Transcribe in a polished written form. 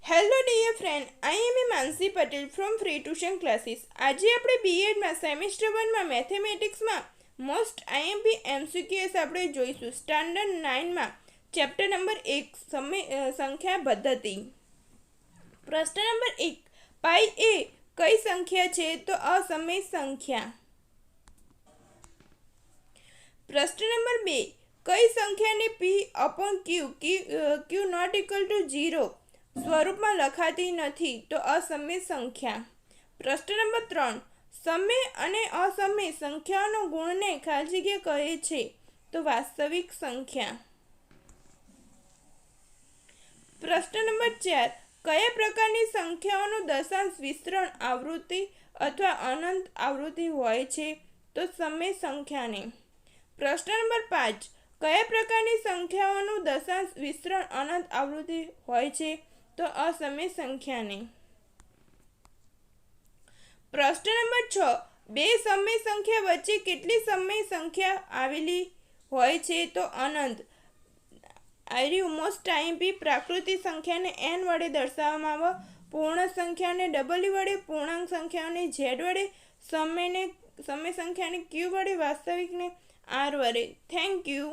Hello dear friend, I am Mansi Patel from free tuition classes. આજે આપણે બીએડમાં સેમિસ્ટર 1માં મેથેમેટિક્સમાં મોસ્ટ આઈએમપી MCQs આપણે જોઈશું. સ્ટાન્ડર્ડ 9માં ચેપ્ટર નંબર 1 સંખ્યા પદ્ધતિ. પ્રશ્ન નંબર 1, પાઈ એ કઈ સંખ્યા છે? તો અસમય સંખ્યા. પ્રશ્ન નંબર 2, કઈ સંખ્યાને p/q નોટ ઇક્વલ ટુ 0 સ્વરૂપમાં લખાતી નથી? તો અસમય સંખ્યા. પ્રશ્ન નંબર 3, સમય અને અસમય સંખ્યાઓનો ગુણને ખાલી જગ્યા કહે છે? તો વાસ્તવિક સંખ્યા. પ્રશ્ન નંબર 4, કયા પ્રકારની સંખ્યાઓનું દશાંશ વિસ્તરણ આવૃત્તિ અથવા અનંત આવૃત્તિ હોય છે? તો સમય સંખ્યાને. પ્રશ્ન નંબર 5, કયા પ્રકારની સંખ્યાઓનું દશાંશ વિસ્તરણ અનંત આવૃત્તિ હોય છે? તો અસમય સંખ્યાને. પ્રશ્ન નંબર 6, બે સમય સંખ્યા વચ્ચે કેટલી સમય સંખ્યા આવેલી હોય છે? તો અનંત. મોસ્ટ આઈએમપી પ્રાકૃતિક સંખ્યાને n વડે દર્શાવવામાં આવે, પૂર્ણ સંખ્યાને w વડે, પૂર્ણાંક સંખ્યાઓને z વડે, સમય સંખ્યાને q વડે, વાસ્તવિકને r વડે. Thank you.